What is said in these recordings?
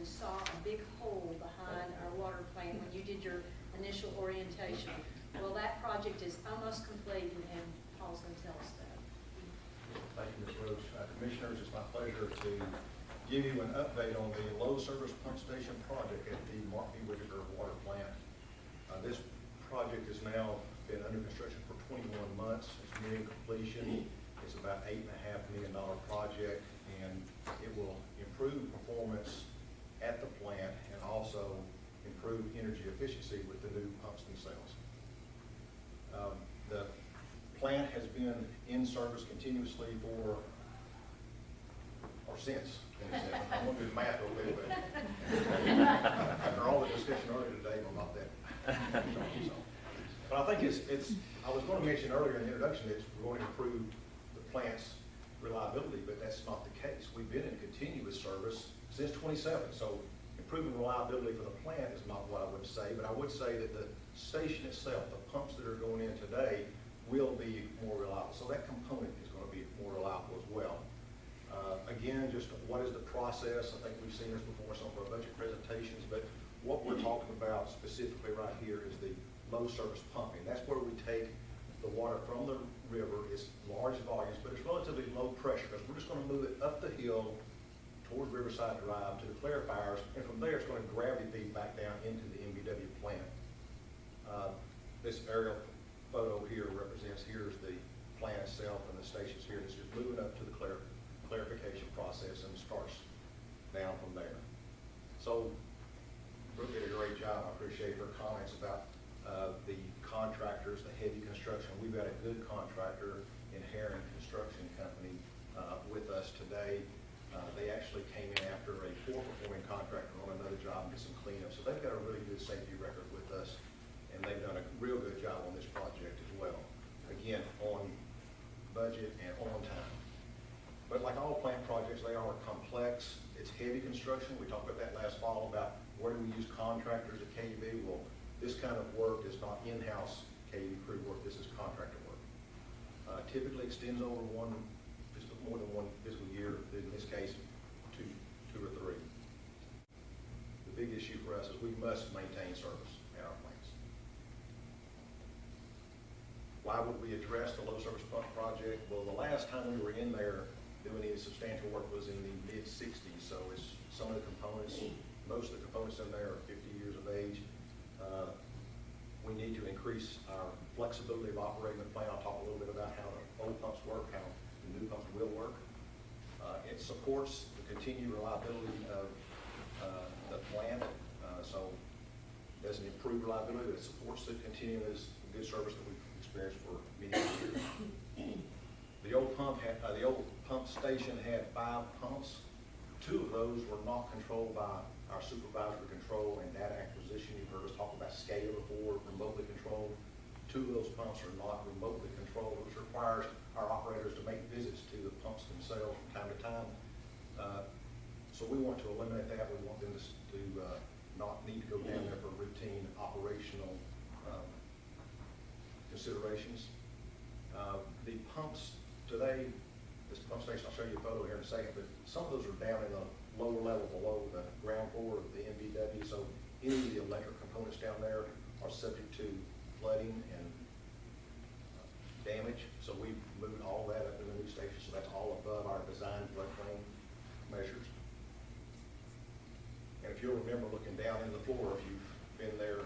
saw a big hole behind our water plant when you did your initial orientation. Well, that project is almost complete, and Paul's going to tell us that. Thank you, Ms. Roach. Commissioners, it's my pleasure to give you an update on the low service pump station project at the Mark B. Whitaker water plant. This project has now been under construction for 21 months. It's nearing completion. It's about $8.5 million project, and it will improve performance at the plant and also improve energy efficiency with the new pumps themselves. The plant has been in service continuously since 27. I'm going to do the math a little bit. After all the discussion earlier today, I'm not that. So. But I think I was going to mention earlier in the introduction that we're going to improve the plant's reliability, but that's not the case. We've been in continuous service since 27, so improving reliability for the plant is not what I would say, but I would say that the station itself, the pumps that are going in today, will be more reliable. So that component is going to be more reliable as well. Again, just what is the process? I think we've seen this before in some of our budget presentations, but what we're talking about specifically right here is the low service pumping. That's where we take the water from the river. It's large volumes, but it's relatively low pressure because we're just going to move it up the hill toward Riverside Drive to the clarifiers, and from there it's going to gravity feed back down into the MBW plant. This aerial photo here represents, here's the plant itself and the stations here. It's just moving up to the clarification process and starts down from there. So Brooke did a great job. I appreciate her comments about the contractors, the heavy construction. We've got a good contractor in Herring Construction Company with us today. They actually came in after a poor performing contractor on another job and did some cleanup. So they've got a really good safety record with us, and they've done a real good job on this project as well. Again, on budget and on time. But like all plant projects, they are complex. It's heavy construction. We talked about that last fall about where do we use contractors at KUB. Well, this kind of work is not in-house KUB crew work. This is contractor work. Typically extends over more than one fiscal year. In this case, two or three. The big issue for us is we must maintain service at our plants. Why would we address the low service pump project? Well, the last time we were in there doing any substantial work was in the mid-60s. So it's some of the components, most of the components in there are 50 years of age. We need to increase our flexibility of operating the plant. I'll talk a little bit about how the old pumps work, how the new pumps will work. It supports the continued reliability of the plant. So it doesn't improve reliability, but it supports the continuous good service that we've experienced for many years. The old pump station had 5 pumps. 2 of those were not controlled by our supervisory control and data acquisition. You've heard us talk about SCADA before, remotely controlled. 2 of those pumps are not remotely controlled, which requires our operators to make visits to the pumps themselves from time to time. So we want to eliminate that. We want them to not need to go down there for routine operational considerations. The pumps today, this pump station, I'll show you a photo here in a second, but some of those are down in the lower level below the ground floor of the MBW, so any of the electric components down there are subject to flooding and damage. So we've moved all that up in the new station, so that's all above our design floodplain measures. And if you'll remember looking down in the floor, if you've been there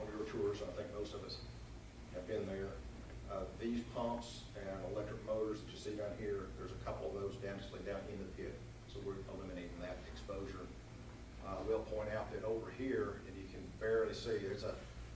on your tours, I think most of us have been there. These pumps and electric motors that you see down here, there's a couple of those down in the pit. So we're eliminating that exposure. We'll point out that over here, and you can barely see,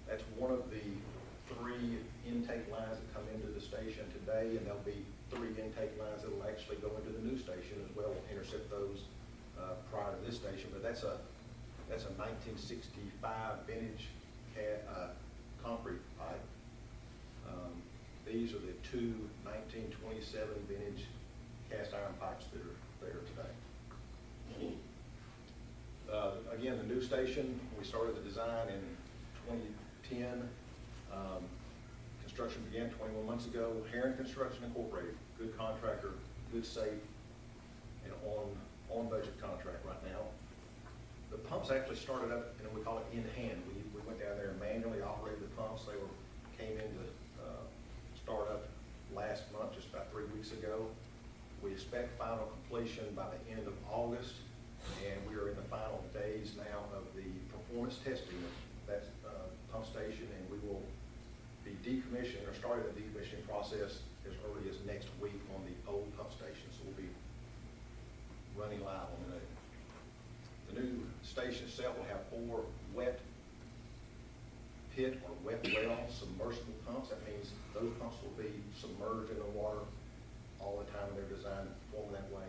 that's one of the 3 intake lines that come into the station today, and there'll be 3 intake lines that will actually go into the new station as well. We'll intercept those prior to this station, but that's a 1965 vintage concrete pipe. These are the 2 1927 vintage cast iron pipes that are there today. Again, the new station, we started the design in 2010. Construction began 21 months ago. Herring Construction Incorporated, good contractor, good, safe, and on budget contract right now. The pumps actually started up, and we call it in hand. We went down there and manually operated the pumps. They came into start up last month, just about 3 weeks ago. We expect final completion by the end of August, and we are in the final days now of the performance testing of that pump station, and we will be decommissioning or starting the decommissioning process as early as next week on the old pump station. So we'll be running live on the new. The new station itself will have 4 wet pit or wet well submersible pumps. That means those pumps will be submerged in the water all the time. They're designed to perform that way.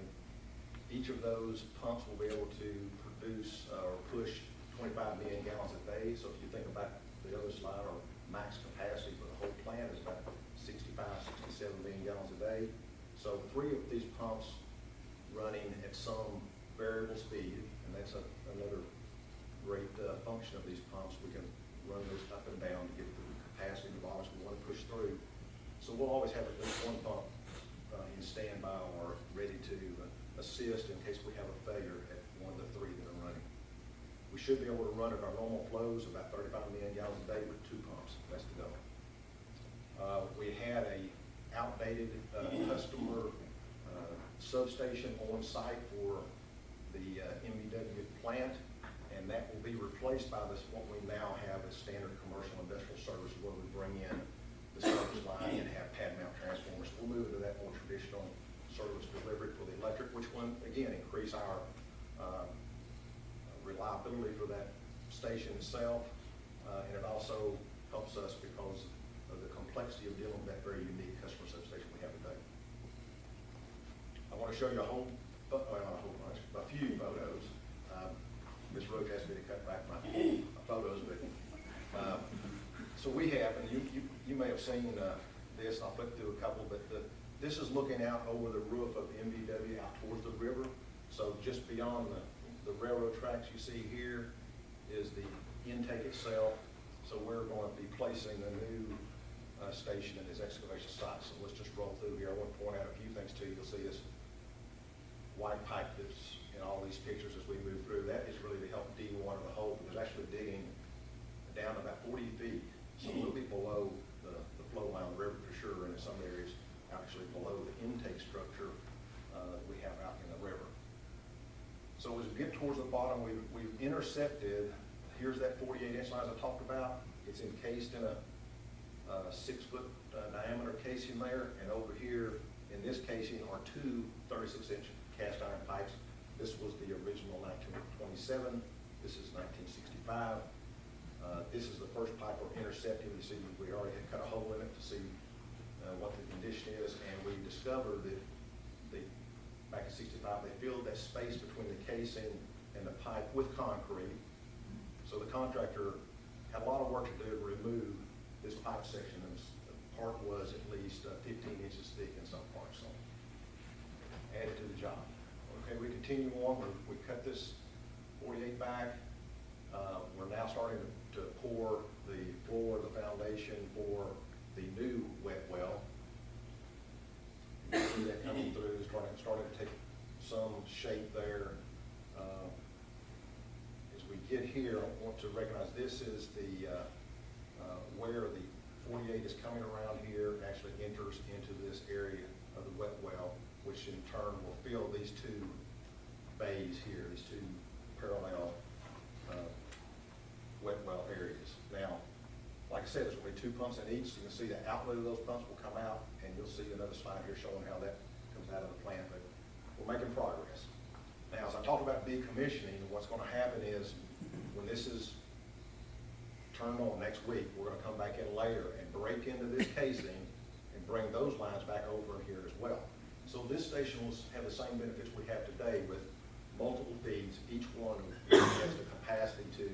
Each of those pumps will be able to produce or push 25 million gallons a day. So if you think about the other slide, our max capacity for the whole plant is about 65, 67 million gallons a day. So 3 of these pumps running at some variable speed, and that's another great function of these pumps. We can run those up and down to get the capacity and the volumes we want to push through. So we'll always have at least 1 pump in standby or ready to assist in case we have a failure at one of the 3 that are running. We should be able to run at our normal flows about 35 million gallons a day with 2 pumps. That's the goal. We had a outdated customer substation on site for the MVW plant, and that will be replaced by this, what we now have as standard commercial industrial service, where we bring in the service line and have pad mount transformers. We'll move into that more traditional service delivery for the electric, which will, again, increase our reliability for that station itself, and it also helps us because of the complexity of dealing with that very unique customer substation we have today. I want to show you a few photos. Ms. Roach asked me to cut back my photos, but so we have, and you may have seen this. I'll flip through a couple, but this is looking out over the roof of MVW out towards the river. So just beyond the railroad tracks you see here is the intake itself. So we're going to be placing the new station in this excavation site. So let's just roll through here. I want to point out a few things to you. You'll see this white pipe that's in all these pictures as we move through. That is really to help de-water the hole. It was actually digging down about 40 feet. So we'll be below the flow line of the river for sure, and in some areas actually below the intake structure that we have out in the river. So as we get towards the bottom, we've intercepted, here's that 48-inch line I talked about. It's encased in a 6-foot diameter casing there, and over here in this casing are 2 36-inch cast iron pipes. This was the original 1927. This is 1965. This is the first pipe we're intercepting. You see, we already had cut a hole in it to see what the condition is, and we discovered that back in 65, they filled that space between the casing and the pipe with concrete. So the contractor had a lot of work to do to remove this pipe section, and the part was at least 15 inches thick in some parts, so added to the job. Okay, we continue on. We cut this 48 back. We're now starting to pour the floor, the foundation for the new wet well. You can see that coming through, starting to take some shape there. As we get here, I want to recognize this is the where the 48 is coming around here, actually enters into this area of the wet well, which in turn will fill these 2 bays here, these 2 parallel wet well areas. Now, like I said, there's going to be 2 pumps in each. So you can see the outlet of those pumps will come out, and you'll see another slide here showing how that comes out of the plant, but we're making progress. Now, as I talk about decommissioning, what's going to happen is when this is turned on next week, we're going to come back in later and break into this casing and bring those lines back over here as well. So this station will have the same benefits we have today with multiple feeds. Each one has the capacity to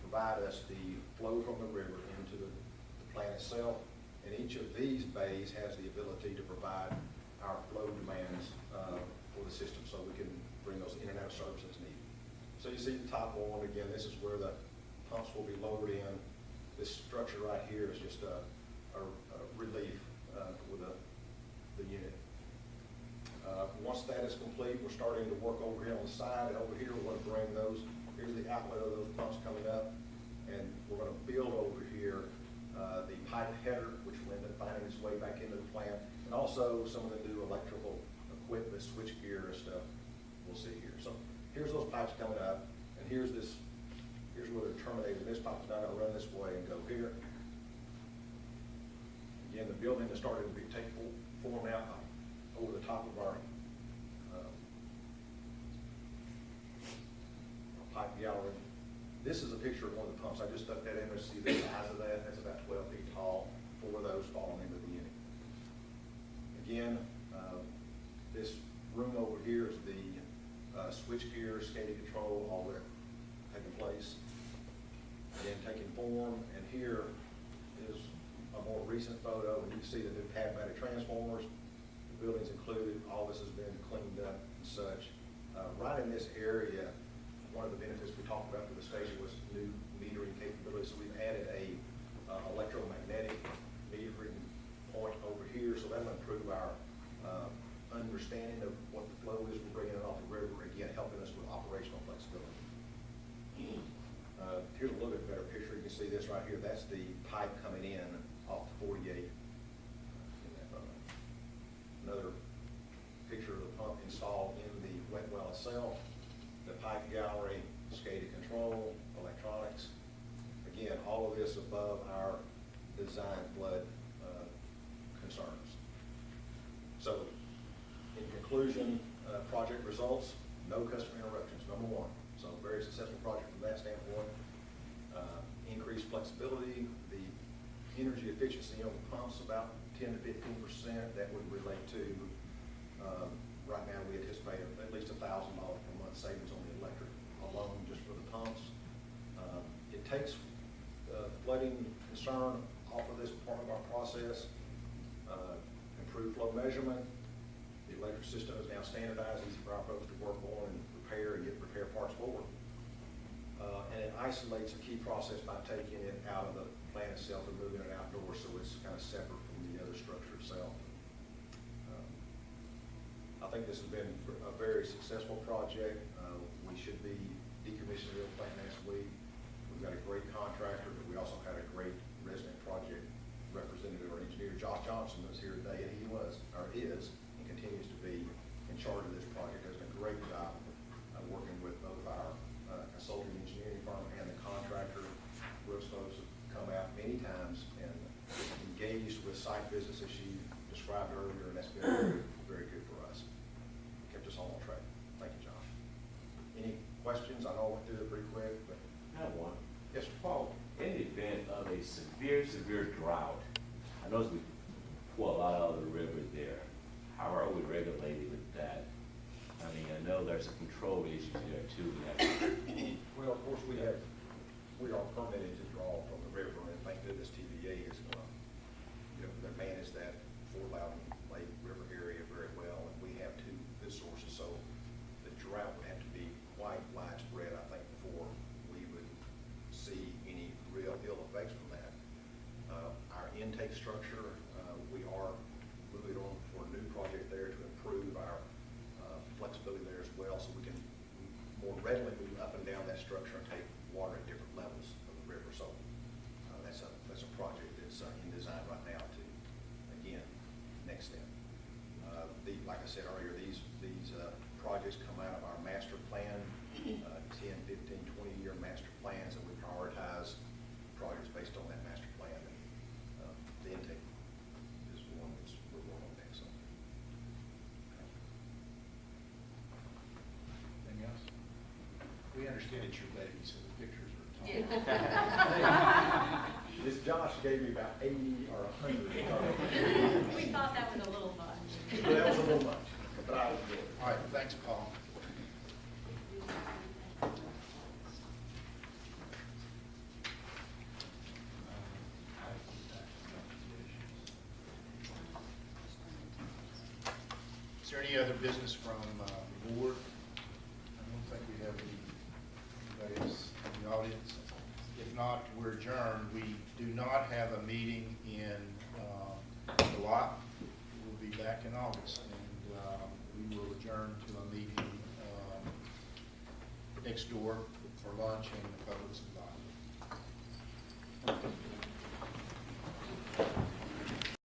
provide us the flow from the river into the plant itself, and each of these bays has the ability to provide our flow demands for the system, so we can bring those in and out of service as needed. So you see the top one, again, this is where the pumps will be lowered in. This structure right here is just a relief with the unit. Once that is complete, we're starting to work over here on the side, and over here we want to bring those Here's the outlet of those pumps coming up, and we're going to build over here the pipe header, which will end up finding its way back into the plant, and also some of the new electrical equipment, switchgear and stuff we'll see here. So here's those pipes coming up, and here's where they're terminating. This pipe is now going to run this way and go here. Again, the building is starting to take form out over the top of our pipe gallery. This is a picture of one of the pumps. I just stuck that in there to see the size of that. That's about 12 feet tall, 4 of those falling into the unit. Again, this room over here is the switchgear, SCADA control, all that taking place. Again, taking form, and here is a more recent photo, and you can see the new pad-mounted transformers. The building's included. All this has been cleaned up and such. Right in this area, one of the benefits we talked about for the station was new metering capability. So we've added a electromagnetic metering point over here, so that'll improve our understanding of what the flow is we're bringing it off the river, again, helping us with operational flexibility. Here's a little bit better picture. You can see this right here. That's the pipe coming in off the 48. In that photo. Another picture of the pump installed in the wet well itself. The pipe gallery, SCADA control, electronics. Again, all of this above our design flood concerns. So, in conclusion, project results, no customer interruptions, number one. So, very successful project from that standpoint. Increased flexibility, the energy efficiency on the pumps about 10 to 15%. That would relate to, right now we anticipate at least $1,000 per month savings on the electric alone just for the pumps. It takes flooding concern off of this part of our process. Improved flow measurement. The electric system is now standardized, easy for our folks to work on and repair and get repair parts for. And it isolates a key process by taking it out of the plant itself and moving it outdoors, so it's kind of separate from the other structure itself. I think this has been a very successful project. We should be decommissioning the plant next week. We've got a great contractor, but we also had a great resident project representative or engineer. Josh Johnson was here today, and he was, or is, and continues to be in charge of this project. Has done a great job working with both our consulting engineering firm and the contractor. Those folks have come out many times and engaged with site visits as she described earlier, and that's been very, very good for us. Kept us all on track. Thank you, Josh. Any questions? I know I went through it pretty quick, but. I have one. Yes, sir. Paul, in the event of a severe drought, I notice we pull a lot out of the river there. How are we regulated with that? I mean, I know there's a control issue there too. Well, of course, we are permitted to draw from the river, and thank goodness TVA is going to, they manage that Fort Loudon Lake River area very well, and we have two good sources, so the drought would have to be quite widespread, I think, before we would see any real ill effects from that. Our intake structure, we are moving on for a new project there to improve our flexibility there as well, so we can more readily move up and down that structure and take water at different levels of the river. So that's a project that's in design right now to, again, next step. Like I said earlier, these projects come out of our master plan, 10, 15, 20-year master plans, and we prioritize projects based on that master plan. And the intake is one that's we're working on next. So. Anything else? We understand it's your baby, so the pictures are top. Yeah. This Josh gave me about 80 or 100. We thought that was a little much. That was a little much, but I was good. All right, thanks, Paul. Is there any other business from the board? I don't think we have anybody else in the audience. If not, we're adjourned. We do not have a meeting in July. We'll be back in August, and we will adjourn to a meeting next door for lunch and the public's invited.